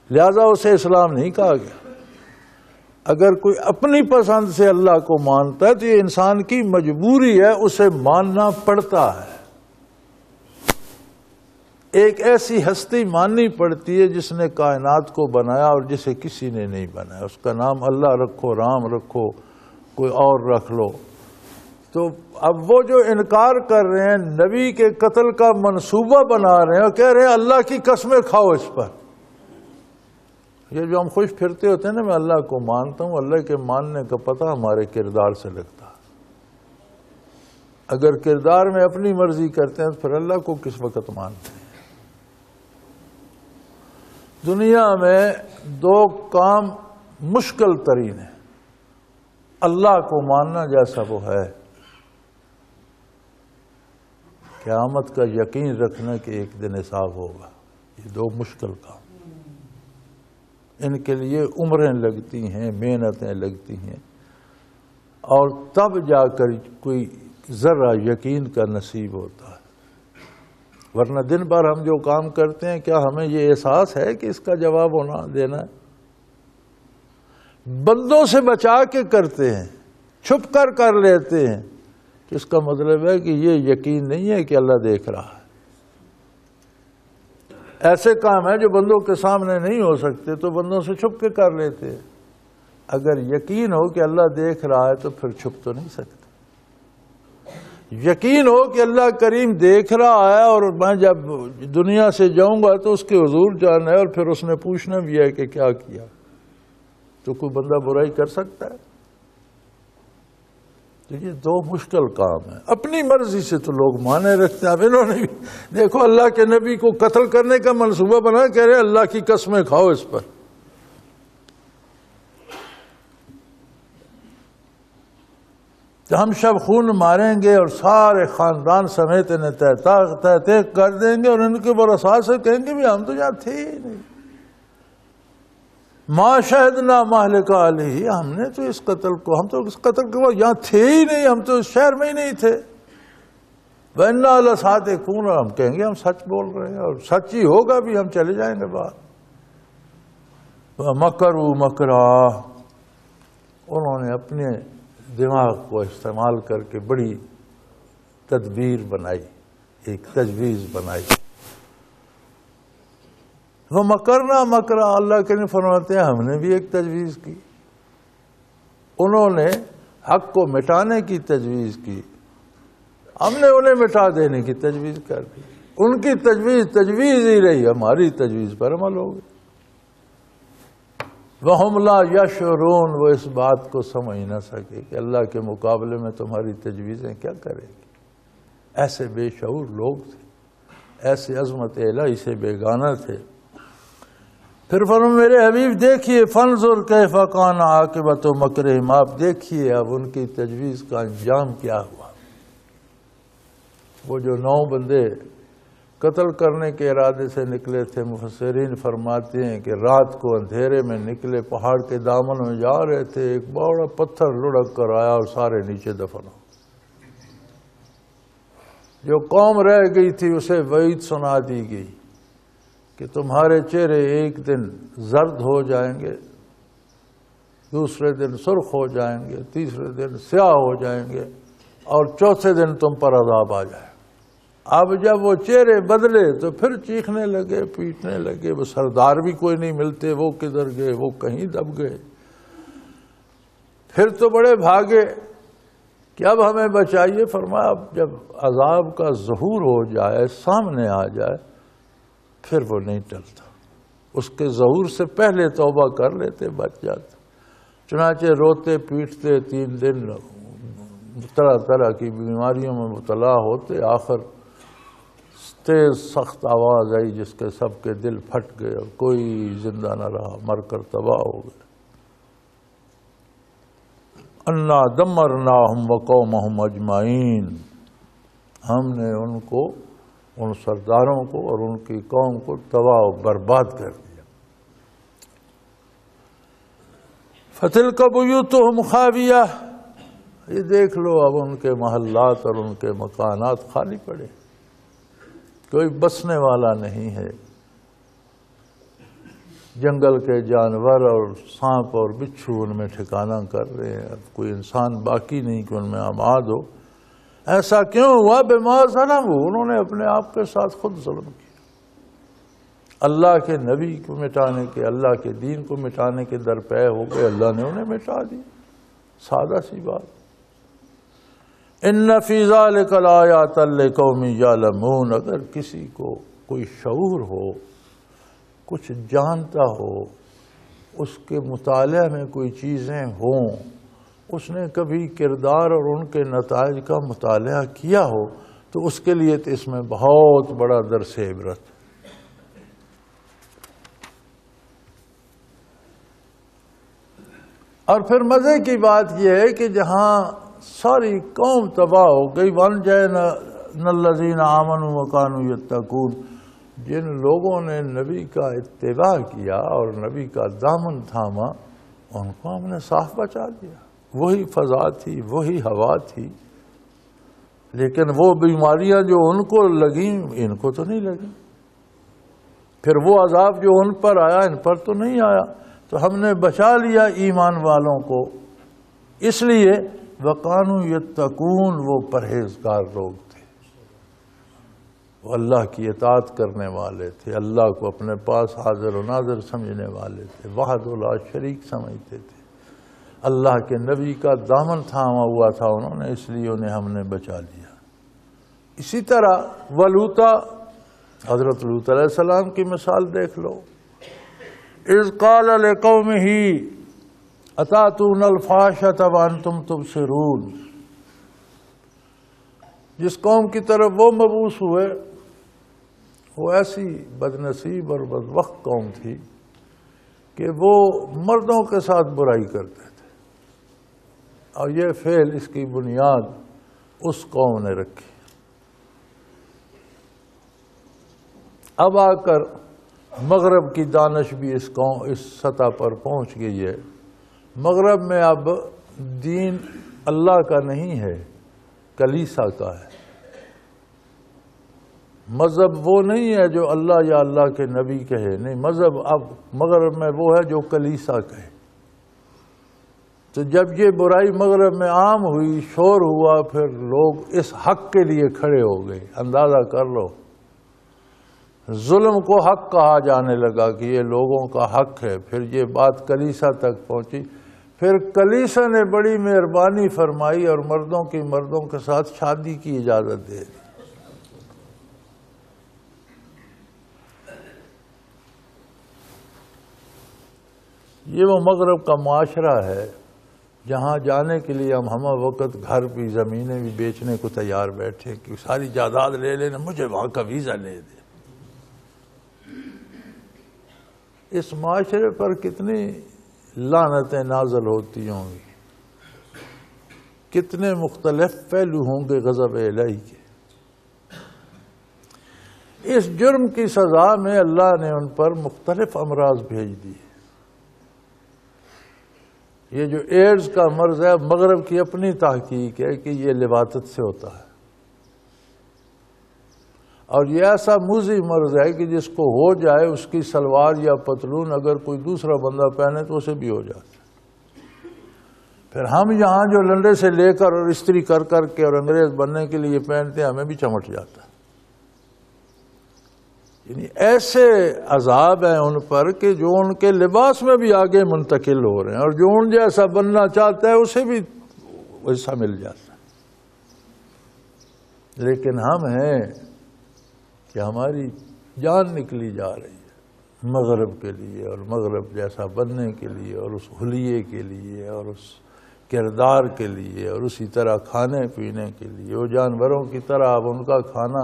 لہذا اسے اسلام نہیں کہا گیا۔ اگر کوئی اپنی پسند سے اللہ کو مانتا ہے تو یہ انسان کی مجبوری ہے، اسے ماننا پڑتا ہے۔ ایک ایسی ہستی ماننی پڑتی ہے جس نے کائنات کو بنایا اور جسے کسی نے نہیں بنایا، اس کا نام اللہ رکھو، رام رکھو، کوئی اور رکھ لو۔ تو اب وہ جو انکار کر رہے ہیں، نبی کے قتل کا منصوبہ بنا رہے ہیں اور کہہ رہے ہیں اللہ کی قسمیں کھاؤ اس پر۔ یہ جو ہم خوش پھرتے ہوتے ہیں نا، میں اللہ کو مانتا ہوں، اللہ کے ماننے کا پتہ ہمارے کردار سے لگتا ہے۔ اگر کردار میں اپنی مرضی کرتے ہیں تو پھر اللہ کو کس وقت مانتے ہیں؟ دنیا میں دو کام مشکل ترین ہیں، اللہ کو ماننا جیسا وہ ہے، قیامت کا یقین رکھنا کہ ایک دن حساب ہوگا۔ یہ دو مشکل کام، ان کے لیے عمریں لگتی ہیں، محنتیں لگتی ہیں، اور تب جا کر کوئی ذرا یقین کا نصیب ہوتا ہے۔ ورنہ دن بھر ہم جو کام کرتے ہیں، کیا ہمیں یہ احساس ہے کہ اس کا جواب ہونا دینا ہے؟ بندوں سے بچا کے کرتے ہیں، چھپ کر لیتے ہیں، تو اس کا مطلب ہے کہ یہ یقین نہیں ہے کہ اللہ دیکھ رہا ہے۔ ایسے کام ہیں جو بندوں کے سامنے نہیں ہو سکتے تو بندوں سے چھپ کے کر لیتے ہیں۔ اگر یقین ہو کہ اللہ دیکھ رہا ہے تو پھر چھپ تو نہیں سکتے۔ یقین ہو کہ اللہ کریم دیکھ رہا ہے اور میں جب دنیا سے جاؤں گا تو اس کے حضور جانا ہے اور پھر اس نے پوچھنا بھی ہے کہ کیا کیا، تو کوئی بندہ برائی کر سکتا ہے؟ تو یہ دو مشکل کام ہیں۔ اپنی مرضی سے تو لوگ مانے رکھتے ہیں۔ اب انہوں نے بھی دیکھو اللہ کے نبی کو قتل کرنے کا منصوبہ بنا، کہہ رہے اللہ کی قسمیں کھاؤ اس پر۔ تو ہم شب خون ماریں گے اور سارے خاندان سمیت انہیں تحقیق کر دیں گے اور ان کے برسا سے کہیں گے بھی ہم تو یہاں تھے ہی نہیں، ما شہدنا مہلک علیہ، ہم نے تو اس قتل کو، ہم تو اس قتل کے بعد یہاں تھے ہی نہیں، ہم تو اس شہر میں ہی نہیں تھے۔ وَإِنَّا لَصَادِقُونَ، ہم کہیں گے ہم سچ بول رہے ہیں اور سچ ہی ہوگا بھی، ہم چلے جائیں گے بعد۔ وَمَكَرُوا مَكْرًا، انہوں نے اپنے دماغ کو استعمال کر کے بڑی تدبیر بنائی، ایک تجویز بنائی۔ وہ مکرنا مکرا، اللہ کے نے فرماتے ہیں ہم نے بھی ایک تجویز کی۔ انہوں نے حق کو مٹانے کی تجویز کی، ہم نے انہیں مٹا دینے کی تجویز کر دی۔ ان کی تجویز ہی رہی، ہماری تجویز پر عمل ہوگی۔ وَهُمْ لَا يَشْعُرُونَ، وہ اس بات کو سمجھ نہ سکے کہ اللہ کے مقابلے میں تمہاری تجویزیں کیا کرے گی۔ ایسے بے شعور لوگ تھے، ایسے عظمت الہی سے بیگانہ تھے۔ پھر فرمایا میرے حبیب دیکھیے، فانظر کیف کان عاقبۃ مکرہم، آپ دیکھیے اب ان کی تجویز کا انجام کیا ہوا۔ وہ جو 9 بندے قتل کرنے کے ارادے سے نکلے تھے، مفسرین فرماتے ہیں کہ رات کو اندھیرے میں نکلے، پہاڑ کے دامن میں جا رہے تھے، ایک بڑا پتھر لڑک کر آیا اور سارے نیچے دفن ہو۔ جو قوم رہ گئی تھی اسے وعید سنا دی گئی کہ تمہارے چہرے ایک دن زرد ہو جائیں گے، دوسرے دن سرخ ہو جائیں گے، تیسرے دن سیاہ ہو جائیں گے اور چوتھے دن تم پر عذاب آ جائے۔ اب جب وہ چہرے بدلے تو پھر چیخنے لگے، پیٹنے لگے، وہ سردار بھی کوئی نہیں ملتے، وہ کدھر گئے، وہ کہیں دب گئے۔ پھر تو بڑے بھاگے کہ اب ہمیں بچائیے۔ فرمایا اب جب عذاب کا ظہور ہو جائے، سامنے آ جائے، پھر وہ نہیں ٹلتا۔ اس کے ظہور سے پہلے توبہ کر لیتے، بچ جاتے۔ چنانچہ روتے پیٹتے 3 دن طرح طرح کی بیماریوں میں مبتلا ہوتے، آخر تیز سخت آواز آئی جس کے سب کے دل پھٹ گئے اور کوئی زندہ نہ رہا، مر کر تباہ ہو گئے۔ انا دمرناہم وقومہم اجمعین، ہم نے ان کو، ان سرداروں کو اور ان کی قوم کو تباہ و برباد کر دیا۔ فتلک بیوتہم خاویہ، یہ دیکھ لو اب ان کے محلات اور ان کے مکانات خالی پڑے، کوئی بسنے والا نہیں ہے۔ جنگل کے جانور اور سانپ اور بچھو ان میں ٹھکانہ کر رہے ہیں، اب کوئی انسان باقی نہیں کہ ان میں آباد ہو۔ ایسا کیوں ہوا؟ بما ظلموا، انہوں نے اپنے آپ کے ساتھ خود ظلم کیا۔ اللہ کے نبی کو مٹانے کے، اللہ کے دین کو مٹانے کے درپے ہو گئے، اللہ نے انہیں مٹا دیا۔ سادہ سی بات۔ ان فی ذلک لآیات لقوم یعلمون، اگر کسی کو کوئی شعور ہو، کچھ جانتا ہو، اس کے مطالعہ میں کوئی چیزیں ہوں، اس نے کبھی کردار اور ان کے نتائج کا مطالعہ کیا ہو، تو اس کے لیے تو اس میں بہت بڑا درس عبرت۔ اور پھر مزے کی بات یہ ہے کہ جہاں ساری قوم تباہ ہو گئی، وَأَنجَيْنَا الَّذِينَ آمَنُوا وَكَانُوا يَتَّقُونَ، جن لوگوں نے نبی کا اتباع کیا اور نبی کا دامن تھاما، ان کو ہم نے صاف بچا دیا۔ وہی فضا تھی، وہی ہوا تھی، لیکن وہ بیماریاں جو ان کو لگیں ان کو تو نہیں لگیں، پھر وہ عذاب جو ان پر آیا ان پر تو نہیں آیا، تو ہم نے بچا لیا ایمان والوں کو۔ اس لیے وَقَانُوا يَتَّقُونَ، وہ پرہیزگار لوگ تھے، وہ اللہ کی اطاعت کرنے والے تھے، اللہ کو اپنے پاس حاضر و ناظر سمجھنے والے تھے، وحدہ لا شریک سمجھتے تھے، اللہ کے نبی کا دامن تھاما ہوا تھا انہوں نے، اس لیے انہیں ہم نے بچا لیا۔ اسی طرح ولوطا، حضرت لوط علیہ السلام کی مثال دیکھ لو۔ اذ قال لقومہ اتاتون الفاحشۃ وانتم تبصرون، جس قوم کی طرف وہ مبعوث ہوئے وہ ایسی بدنصیب اور بدبخت قوم تھی کہ وہ مردوں کے ساتھ برائی کرتے تھے، اور یہ فعل، اس کی بنیاد اس قوم نے رکھی۔ اب آ کر مغرب کی دانش بھی اس سطح پر پہنچ گئی ہے۔ مغرب میں اب دین اللہ کا نہیں ہے، کلیسا کا ہے۔ مذہب وہ نہیں ہے جو اللہ یا اللہ کے نبی کہے، نہیں، مذہب اب مغرب میں وہ ہے جو کلیسا کہے۔ تو جب یہ برائی مغرب میں عام ہوئی، شور ہوا، پھر لوگ اس حق کے لیے کھڑے ہو گئے۔ اندازہ کر لو، ظلم کو حق کہا جانے لگا کہ یہ لوگوں کا حق ہے، پھر یہ بات کلیسا تک پہنچی، پھر کلیسا نے بڑی مہربانی فرمائی اور مردوں کی مردوں کے ساتھ شادی کی اجازت دے دی۔ یہ وہ مغرب کا معاشرہ ہے جہاں جانے کے لیے ہم ہمہ وقت گھر بھی، زمینیں بھی بیچنے کو تیار بیٹھے کہ ساری جائیداد لے لینا، مجھے وہاں کا ویزا لے دے۔ اس معاشرے پر کتنی لعنتیں نازل ہوتی ہوں گی، کتنے مختلف پہلو ہوں گے غضب الہی کے۔ اس جرم کی سزا میں اللہ نے ان پر مختلف امراض بھیج دیے۔ یہ جو ایڈز کا مرض ہے، مغرب کی اپنی تحقیق ہے کہ یہ لواطت سے ہوتا ہے، اور یہ ایسا موذی مرض ہے کہ جس کو ہو جائے، اس کی سلوار یا پتلون اگر کوئی دوسرا بندہ پہنے تو اسے بھی ہو جاتا ہے۔ پھر ہم یہاں جو لنڈے سے لے کر اور استری کر کر کے اور انگریز بننے کے لیے پہنتے ہیں، ہمیں بھی چمٹ جاتا ہے۔ یعنی ایسے عذاب ہیں ان پر کہ جو ان کے لباس میں بھی آگے منتقل ہو رہے ہیں، اور جو ان جیسا بننا چاہتا ہے اسے بھی ویسا مل جاتا ہے۔ لیکن ہم ہیں کہ ہماری جان نکلی جا رہی ہے مغرب کے لیے، اور مغرب جیسا بننے کے لیے، اور اس حلیے کے لیے، اور اس کردار کے لیے، اور اسی طرح کھانے پینے کے لیے۔ وہ جانوروں کی طرح اب ان کا کھانا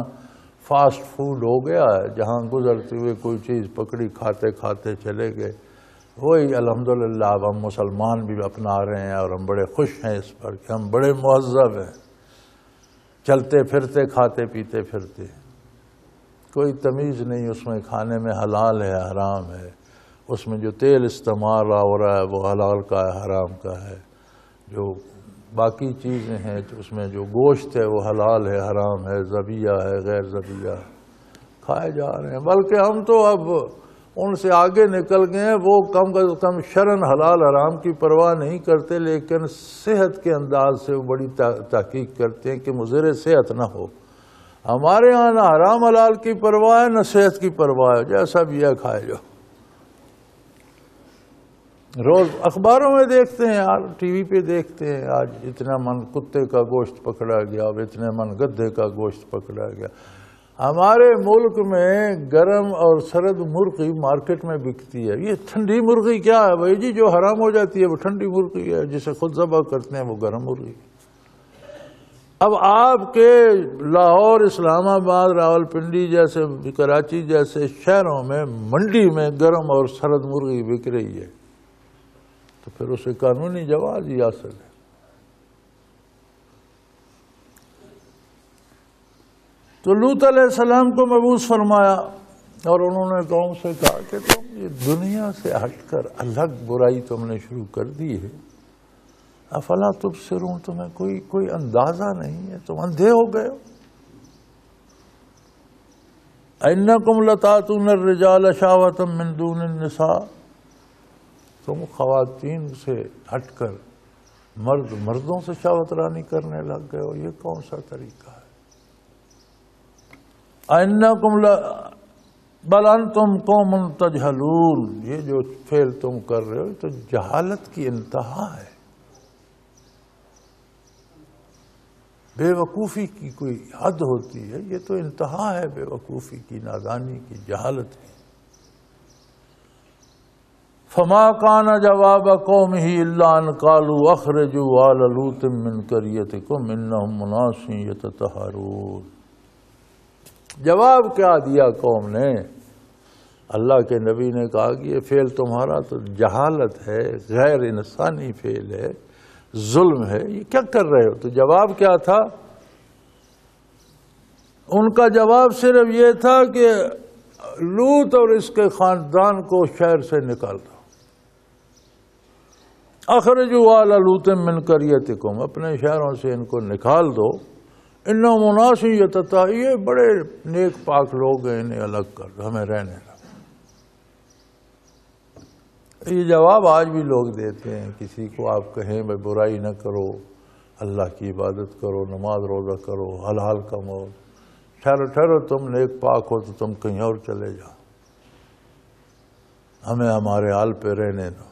فاسٹ فوڈ ہو گیا ہے، جہاں گزرتے ہوئے کوئی چیز پکڑی، کھاتے کھاتے چلے گئے۔ وہی الحمدللہ اب ہم مسلمان بھی اپنا رہے ہیں، اور ہم بڑے خوش ہیں اس پر کہ ہم بڑے مہذب ہیں، چلتے پھرتے کھاتے پیتے پھرتے، کوئی تمیز نہیں اس میں کھانے میں حلال ہے حرام ہے، اس میں جو تیل استعمال ہو رہا ہے وہ حلال کا ہے حرام کا ہے، جو باقی چیزیں ہیں اس میں جو گوشت ہے وہ حلال ہے حرام ہے، ذبیحہ ہے غیر ذبیحہ، کھائے جا رہے ہیں۔ بلکہ ہم تو اب ان سے آگے نکل گئے ہیں، وہ کم از کم شرعن حلال حرام کی پرواہ نہیں کرتے، لیکن صحت کے انداز سے وہ بڑی تحقیق کرتے ہیں کہ مضر صحت نہ ہو۔ ہمارے ہاں نہ حرام حلال کی پرواہ ہے نہ صحت کی پرواہ ہے، جیسا بھی ہے کھائے جاؤ۔ روز اخباروں میں دیکھتے ہیں، ٹی وی پہ دیکھتے ہیں، آج اتنا من کتے کا گوشت پکڑا گیا، اب اتنے من گدھے کا گوشت پکڑا گیا۔ ہمارے ملک میں گرم اور سرد مرغی مارکیٹ میں بکتی ہے۔ یہ ٹھنڈی مرغی کیا ہے بھائی جی؟ جو حرام ہو جاتی ہے وہ ٹھنڈی مرغی ہے، جسے خود ذبح کرتے ہیں وہ گرم مرغی۔ اب آپ کے لاہور، اسلام آباد، راولپنڈی جیسے، کراچی جیسے شہروں میں منڈی میں گرم اور سرد مرغی بک رہی ہے، تو پھر اسے قانونی جواز ہی حاصل ہے۔ تو لوط علیہ السلام کو مبعوث فرمایا اور انہوں نے قوم سے کہا کہ تم یہ دنیا سے ہٹ کر الگ برائی تم نے شروع کر دی ہے، افلا تبصرون، تمہیں کوئی اندازہ نہیں ہے، تم اندھے ہو گئے ہو۔ انکم لتاتون الرجال شہوۃ من دون النساء، تم خواتین سے ہٹ کر مردوں سے شہوت رانی کرنے لگ گئے ہو، یہ کون سا طریقہ ہے؟ انکم بل انتم قوم تجہلون، یہ جو فعل تم کر رہے ہو تو جہالت کی انتہا ہے، بے وقوفی کی کوئی حد ہوتی ہے، یہ تو انتہا ہے بے وقوفی کی، نادانی کی، جہالت کی۔ فما کان جواب قومہ الا ان قالوا اخرجوا آل لوط من قریتکم انہم اناس یتطہرون۔ جواب کیا دیا قوم نے؟ اللہ کے نبی نے کہا کہ یہ فعل تمہارا تو جہالت ہے، غیر انسانی فعل ہے، ظلم ہے، یہ کیا کر رہے ہو؟ تو جواب کیا تھا؟ ان کا جواب صرف یہ تھا کہ لوط اور اس کے خاندان کو شہر سے نکال دو۔ اخرجوا آل لوط من قریتکم، اپنے شہروں سے ان کو نکال دو، انہم اناس یتطہرون، یہ بڑے نیک پاک لوگ ہیں، انہیں الگ کر دو، ہمیں رہنے دو۔ یہ جواب آج بھی لوگ دیتے ہیں، کسی کو آپ کہیں بھائی برائی نہ کرو، اللہ کی عبادت کرو، نماز روزہ کرو، حلال کماؤ، ٹھہرو ٹھہرو، تم نیک پاک ہو تو تم کہیں اور چلے جاؤ، ہمیں ہمارے حال پہ رہنے دو۔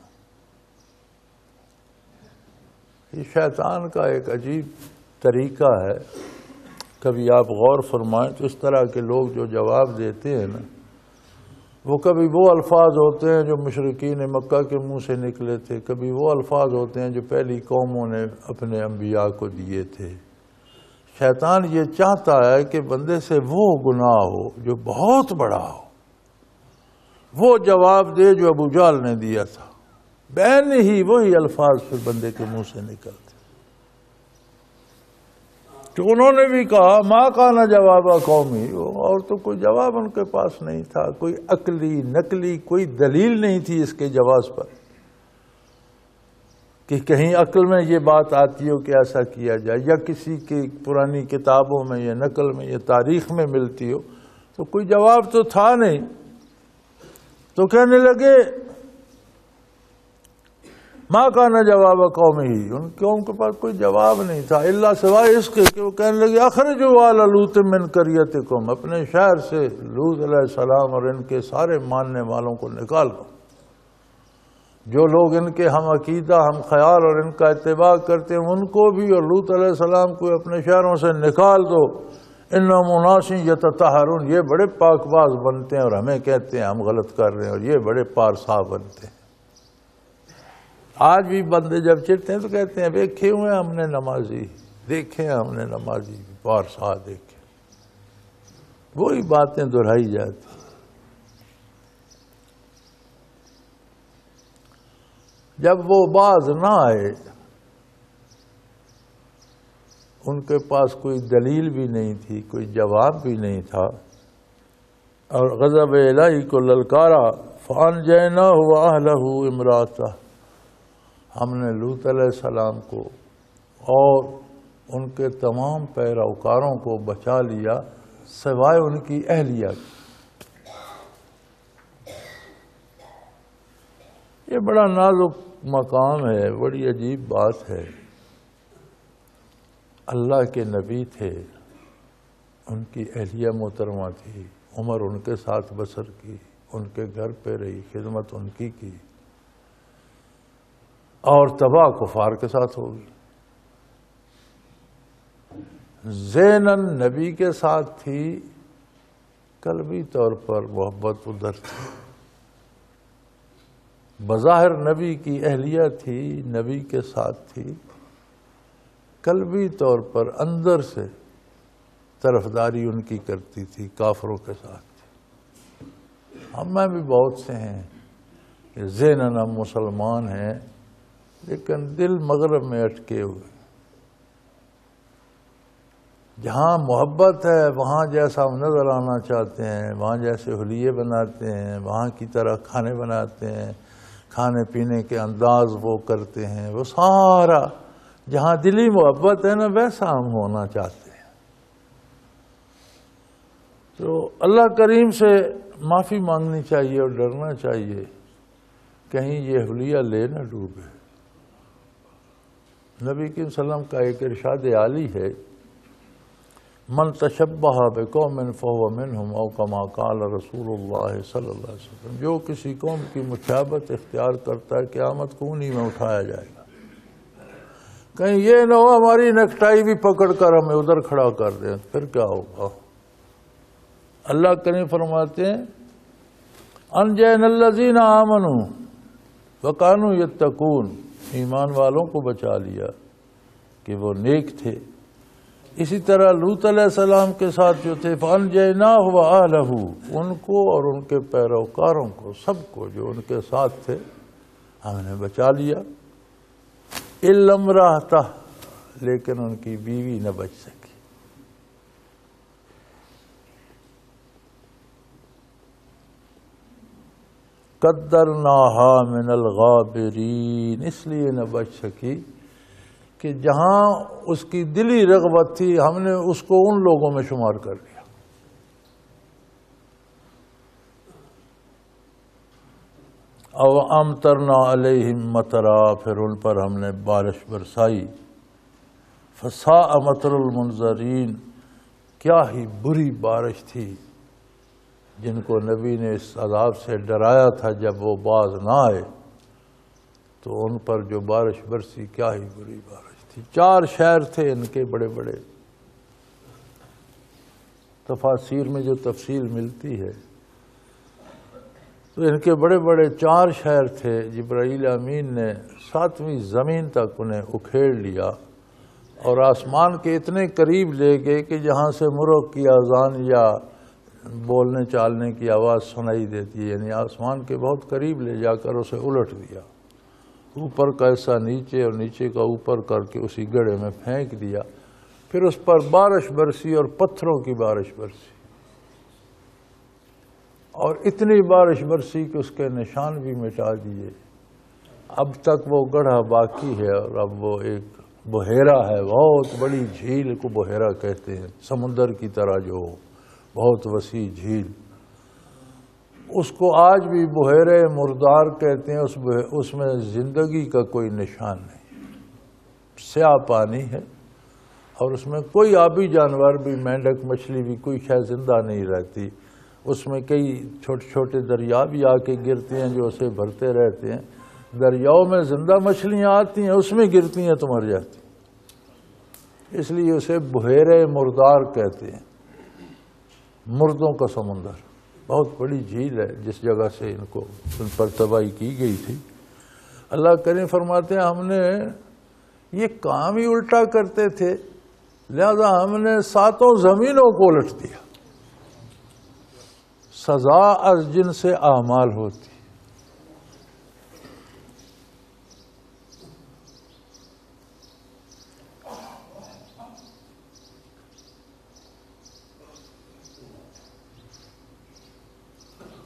یہ شیطان کا ایک عجیب طریقہ ہے، کبھی آپ غور فرمائیں تو اس طرح کے لوگ جو جواب دیتے ہیں نا، وہ کبھی وہ الفاظ ہوتے ہیں جو مشرکین مکہ کے منہ سے نکلے تھے، کبھی وہ الفاظ ہوتے ہیں جو پہلی قوموں نے اپنے انبیاء کو دیے تھے۔ شیطان یہ چاہتا ہے کہ بندے سے وہ گناہ ہو جو بہت بڑا ہو، وہ جواب دے جو ابو جہل نے دیا تھا، بین ہی وہی الفاظ پھر بندے کے منہ سے نکلتے۔ تو انہوں نے بھی کہا ما کان جواب قومی، اور تو کوئی جواب ان کے پاس نہیں تھا، کوئی عقلی نقلی کوئی دلیل نہیں تھی اس کے جواز پر، کہ کہیں عقل میں یہ بات آتی ہو کہ ایسا کیا جائے، یا کسی کی پرانی کتابوں میں یا نقل میں یا تاریخ میں ملتی ہو، تو کوئی جواب تو تھا نہیں۔ تو کہنے لگے ما کان جواب قومہ، ان قوم کے پاس کوئی جواب نہیں تھا الا سوائے اس کے کہ وہ کہنے لگے اخرجوا آل لوط من قریتکم، اپنے شہر سے لوط علیہ السلام اور ان کے سارے ماننے والوں کو نکال دو، جو لوگ ان کے ہم عقیدہ ہم خیال اور ان کا اتباع کرتے ہیں ان کو بھی، اور لوط علیہ السلام کو اپنے شہروں سے نکال دو، انہم اناس یتطہرون، یہ بڑے پاک باز بنتے ہیں اور ہمیں کہتے ہیں ہم غلط کر رہے ہیں، اور یہ بڑے پارسا بنتے ہیں۔ آج بھی بندے جب چڑھتے ہیں تو کہتے ہیں دیکھے ہوئے ہم نے نمازی، دیکھے ہم نے نمازی پارسا دیکھے، وہی باتیں دہرائی جاتی۔ جب وہ باز نہ آئے، ان کے پاس کوئی دلیل بھی نہیں تھی، کوئی جواب بھی نہیں تھا، اور غضب الہی کو للکارا، فانجیناہ واہلہ امرأتہ، ہم نے لوط علیہ السلام کو اور ان کے تمام پیروکاروں کو بچا لیا سوائے ان کی اہلیہ کی۔ یہ بڑا نازک مقام ہے، بڑی عجیب بات ہے۔ اللہ کے نبی تھے، ان کی اہلیہ محترمہ تھی، عمر ان کے ساتھ بسر کی، ان کے گھر پہ رہی، خدمت ان کی اور تباہ کفار کے ساتھ ہوگی۔ زینن نبی کے ساتھ تھی، قلبی طور پر محبت ادھر تھی، بظاہر نبی کی اہلیہ تھی، نبی کے ساتھ تھی، قلبی طور پر اندر سے طرفداری ان کی کرتی تھی، کافروں کے ساتھ تھی۔ ہم میں بھی بہت سے ہیں کہ ذہناً ہم مسلمان ہیں لیکن دل مغرب میں اٹکے ہوئے۔ جہاں محبت ہے وہاں جیسا ہم نظر آنا چاہتے ہیں، وہاں جیسے حلیے بناتے ہیں، وہاں کی طرح کھانے بناتے ہیں، کھانے پینے کے انداز وہ کرتے ہیں، وہ سارا جہاں دلی محبت ہے نا ویسا ہم ہونا چاہتے ہیں۔ تو اللہ کریم سے معافی مانگنی چاہیے اور ڈرنا چاہیے کہیں یہ حلیہ لے نہ ڈوبے۔ نبی صلی اللہ علیہ وسلم کا ایک ارشاد عالی ہے، من تشبہ بقوم فہو منہم او کما قال رسول اللہ صلی اللہ علیہ وسلم، جو کسی قوم کی مشابہت اختیار کرتا ہے قیامت کو انہی میں اٹھایا جائے گا۔ کہیں یہ نہ ہو ہماری نیکٹائی بھی پکڑ کر ہمیں ادھر کھڑا کر دیں، پھر کیا ہوگا؟ اللہ کریم فرماتے ہیں انجینا الذین آمنوا وکانوا یتقون، ایمان والوں کو بچا لیا کہ وہ نیک تھے۔ اسی طرح لوط علیہ السلام کے ساتھ جو تھے فَأَنْجَيْنَاهُ وَأَهْلَهُ، ان کو اور ان کے پیروکاروں کو، سب کو جو ان کے ساتھ تھے ہم نے بچا لیا۔ إِلَّا امْرَأَتَهُ، لیکن ان کی بیوی نہ بچ سکی۔ قَدَّرْنَاهَا مِنَ الْغَابِرِينَ، اس لیے نہ بچ سکی کہ جہاں اس کی دلی رغبت تھی ہم نے اس کو ان لوگوں میں شمار کر لیا۔ او امطرنا علیہم مطرا، پھر ان پر ہم نے بارش برسائی۔ فساء مطر المنذرین، کیا ہی بری بارش تھی جن کو نبی نے اس عذاب سے ڈرایا تھا جب وہ باز نہ آئے، تو ان پر جو بارش برسی کیا ہی بری بارش تھی۔ 4 شہر تھے ان کے بڑے بڑے، تفاسیر میں جو تفصیل ملتی ہے تو ان کے بڑے بڑے 4 شہر تھے۔ جبرائیل امین نے 7ویں زمین تک انہیں اکھیڑ لیا اور آسمان کے اتنے قریب لے گئے کہ جہاں سے مرغ کی اذان یا بولنے چالنے کی آواز سنائی دیتی ہے، یعنی آسمان کے بہت قریب لے جا کر اسے الٹ دیا، اوپر کا حصہ نیچے اور نیچے کا اوپر کر کے اسی گڑھے میں پھینک دیا۔ پھر اس پر بارش برسی اور پتھروں کی بارش برسی، اور اتنی بارش برسی کہ اس کے نشان بھی مٹا دیے۔ اب تک وہ گڑھا باقی ہے اور اب وہ ایک بحیرہ ہے، بہت بڑی جھیل کو بحیرہ کہتے ہیں، سمندر کی طرح جو بہت وسیع جھیل، اس کو آج بھی بحیرہ مردار کہتے ہیں۔ اس میں زندگی کا کوئی نشان نہیں، سیاہ پانی ہے اور اس میں کوئی آبی جانور بھی، مینڈک مچھلی بھی، کوئی شے زندہ نہیں رہتی۔ اس میں کئی چھوٹے چھوٹے دریا بھی آ کے گرتے ہیں جو اسے بھرتے رہتے ہیں۔ دریاؤں میں زندہ مچھلیاں آتی ہیں، اس میں گرتی ہیں تو مر جاتی ہیں، اس لیے اسے بحیرہ مردار کہتے ہیں، مردوں کا سمندر۔ بہت بڑی جھیل ہے جس جگہ سے ان پر تباہی کی گئی تھی۔ اللہ کریم فرماتے ہیں ہم نے یہ کام ہی الٹا کرتے تھے، لہذا ہم نے 7 زمینوں کو الٹ دیا۔ سزا از جن سے اعمال ہوتی،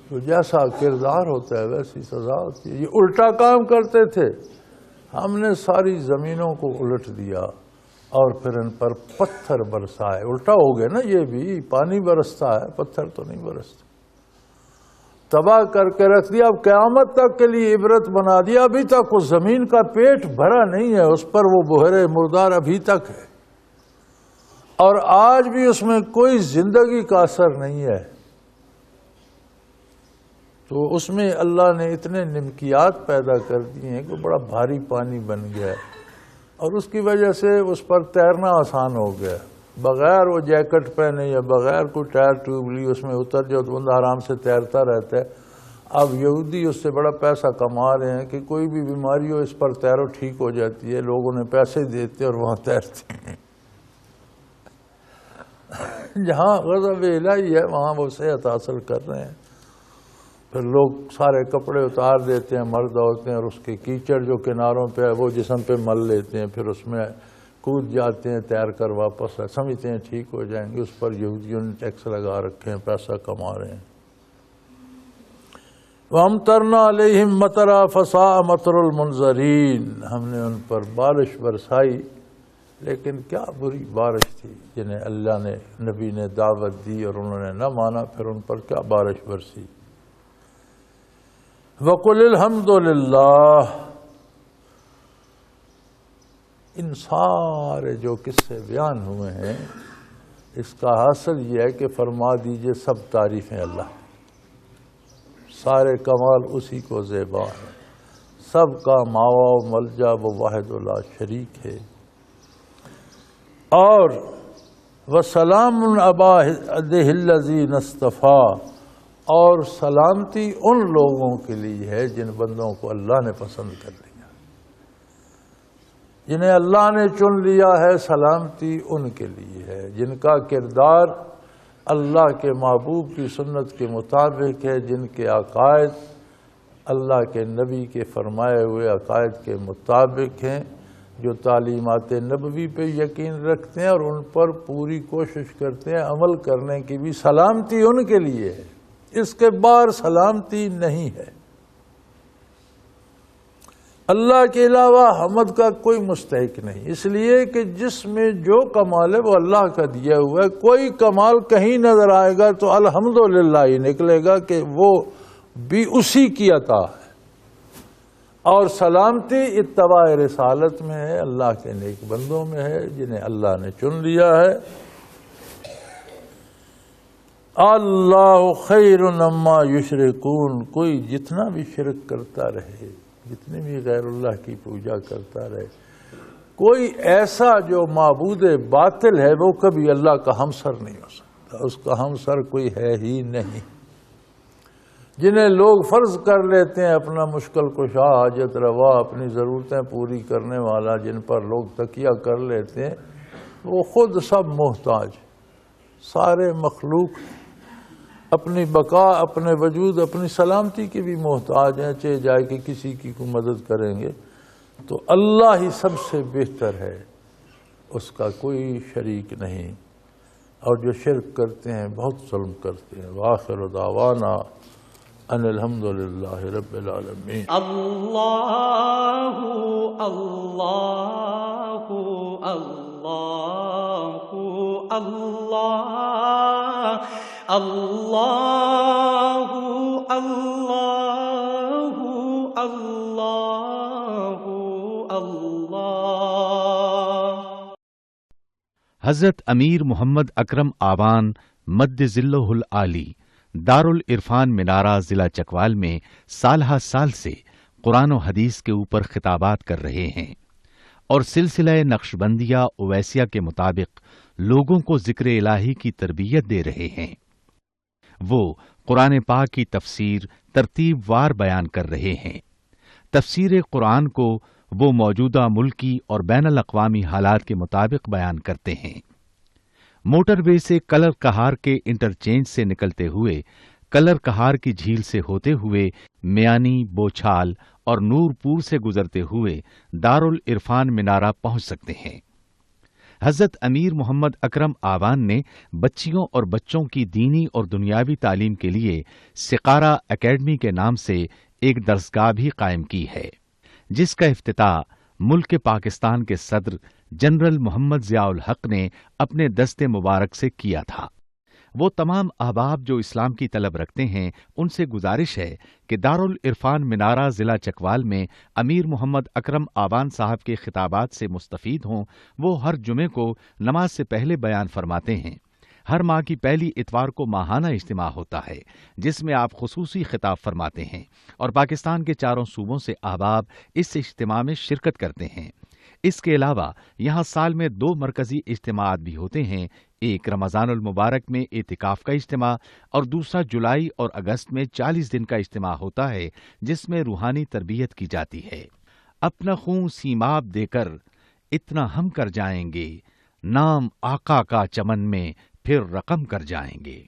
تو جیسا کردار ہوتا ہے ویسی سزا ہوتی ہے۔ یہ الٹا کام کرتے تھے، ہم نے ساری زمینوں کو الٹ دیا اور پھر ان پر پتھر برسائے۔ الٹا ہو گئے نا، یہ بھی پانی برستا ہے، پتھر تو نہیں برستا۔ تباہ کر کے رکھ دیا، اب قیامت تک کے لیے عبرت بنا دیا۔ ابھی تک اس زمین کا پیٹ بھرا نہیں ہے، اس پر وہ بحر مردار ابھی تک ہے، اور آج بھی اس میں کوئی زندگی کا اثر نہیں ہے۔ تو اس میں اللہ نے اتنے نمکیات پیدا کر دیے ہیں کہ بڑا بھاری پانی بن گیا ہے، اور اس کی وجہ سے اس پر تیرنا آسان ہو گیا۔ بغیر وہ جیکٹ پہنے یا بغیر کوئی ٹائر ٹیوب لی اس میں اتر جاؤ تو بندہ آرام سے تیرتا رہتا ہے۔ اب یہودی اس سے بڑا پیسہ کما رہے ہیں کہ کوئی بھی بیماری ہو اس پر تیرو ٹھیک ہو جاتی ہے، لوگ انہیں پیسے دیتے اور وہاں تیرتے ہیں۔ جہاں غضب الہی ہے وہاں وہ صحت حاصل کر رہے ہیں۔ پھر لوگ سارے کپڑے اتار دیتے ہیں، مرد عورتیں، اور اس کے کیچڑ جو کناروں پہ ہے وہ جسم پہ مل لیتے ہیں، پھر اس میں کود جاتے ہیں تیر کر واپس، سمجھتے ہیں ٹھیک ہو جائیں گے۔ اس پر یہودیوں نے ٹیکس لگا رکھے ہیں، پیسہ کما رہے ہیں۔ وَأَمْطَرْنَا عَلَيْهِمْ مَطَرًا فَسَاءَ مَطْرُ الْمُنذَرِينَ، ہم نے ان پر بارش برسائی، لیکن کیا بری بارش تھی۔ جنہیں اللہ نے نبی نے دعوت دی اور انہوں نے نہ مانا، پھر ان پر کیا بارش برسی۔ وَقُلِ الْحَمْدُ لِلَّهِ، ان سارے جو قصے بیان ہوئے ہیں اس کا حاصل یہ ہے کہ فرما دیجئے سب تعریفیں اللہ، سارے کمال اسی کو زیبا ہے، سب کا ماوا و ملجا وہ واحد لا شریک ہے۔ اور وَسَلَامٌ عَبَادِهِ الَّذِينَ اصْطَفَىٰ، اور سلامتی ان لوگوں کے لیے ہے جن بندوں کو اللہ نے پسند کر لیا، جنہیں اللہ نے چن لیا ہے، سلامتی ان کے لیے ہے جن کا کردار اللہ کے محبوب کی سنت کے مطابق ہے، جن کے عقائد اللہ کے نبی کے فرمائے ہوئے عقائد کے مطابق ہیں، جو تعلیمات نبوی پہ یقین رکھتے ہیں اور ان پر پوری کوشش کرتے ہیں عمل کرنے کی بھی، سلامتی ان کے لیے ہے۔ اس کے باہر سلامتی نہیں ہے۔ اللہ کے علاوہ حمد کا کوئی مستحق نہیں، اس لیے کہ جس میں جو کمال ہے وہ اللہ کا دیا ہوا ہے۔ کوئی کمال کہیں نظر آئے گا تو الحمدللہ ہی نکلے گا کہ وہ بھی اسی کی عطا ہے۔ اور سلامتی اتباع رسالت میں ہے، اللہ کے نیک بندوں میں ہے جنہیں اللہ نے چن لیا ہے۔ اللہ خیر مما یشرکون، کوئی جتنا بھی شرک کرتا رہے، جتنی بھی غیر اللہ کی پوجا کرتا رہے، کوئی ایسا جو معبود باطل ہے وہ کبھی اللہ کا ہمسر نہیں ہو سکتا، اس کا ہمسر کوئی ہے ہی نہیں۔ جنہیں لوگ فرض کر لیتے ہیں اپنا مشکل کشا، حاجت روا، اپنی ضرورتیں پوری کرنے والا، جن پر لوگ تکیہ کر لیتے ہیں، وہ خود سب محتاج، سارے مخلوق اپنی بقا، اپنے وجود، اپنی سلامتی کے بھی محتاج ہیں، چاہے جائے کہ کسی کی کو مدد کریں گے تو اللہ ہی سب سے بہتر ہے، اس کا کوئی شریک نہیں۔ اور جو شرک کرتے ہیں بہت ظلم کرتے ہیں۔ وآخر دعوانا ان الحمدللہ رب العالمین۔ اللہ اللہ اللہ اللہ اللہ اللہ اللہ اللہ۔ حضرت امیر محمد اکرم آوان مد ذلہ العالی دارالعرفان منارہ ضلع چکوال میں سالہ سال سے قرآن و حدیث کے اوپر خطابات کر رہے ہیں اور سلسلہ نقشبندیہ اویسیہ کے مطابق لوگوں کو ذکر الہی کی تربیت دے رہے ہیں۔ وہ قرآن پاک کی تفسیر ترتیب وار بیان کر رہے ہیں۔ تفسیر قرآن کو وہ موجودہ ملکی اور بین الاقوامی حالات کے مطابق بیان کرتے ہیں۔ موٹر وے سے کلر کہار کے انٹرچینج سے نکلتے ہوئے، کلر کہار کی جھیل سے ہوتے ہوئے، میانی، بوچھال اور نورپور سے گزرتے ہوئے دارالعرفان منارہ پہنچ سکتے ہیں۔ حضرت امیر محمد اکرم آوان نے بچیوں اور بچوں کی دینی اور دنیاوی تعلیم کے لیے سقارہ اکیڈمی کے نام سے ایک درسگاہ بھی قائم کی ہے، جس کا افتتاح ملک پاکستان کے صدر جنرل محمد ضیاء الحق نے اپنے دست مبارک سے کیا تھا۔ وہ تمام احباب جو اسلام کی طلب رکھتے ہیں ان سے گزارش ہے کہ دارالعرفان منارہ ضلع چکوال میں امیر محمد اکرم آبان صاحب کے خطابات سے مستفید ہوں۔ وہ ہر جمعے کو نماز سے پہلے بیان فرماتے ہیں۔ ہر ماہ کی پہلی اتوار کو ماہانہ اجتماع ہوتا ہے جس میں آپ خصوصی خطاب فرماتے ہیں اور پاکستان کے چاروں صوبوں سے احباب اس اجتماع میں شرکت کرتے ہیں۔ اس کے علاوہ یہاں سال میں 2 مرکزی اجتماعات بھی ہوتے ہیں، ایک رمضان المبارک میں اعتکاف کا اجتماع اور دوسرا جولائی اور اگست میں 40 دن کا اجتماع ہوتا ہے جس میں روحانی تربیت کی جاتی ہے۔ اپنا خون سیماب دے کر اتنا ہم کر جائیں گے، نام آقا کا چمن میں پھر رقم کر جائیں گے۔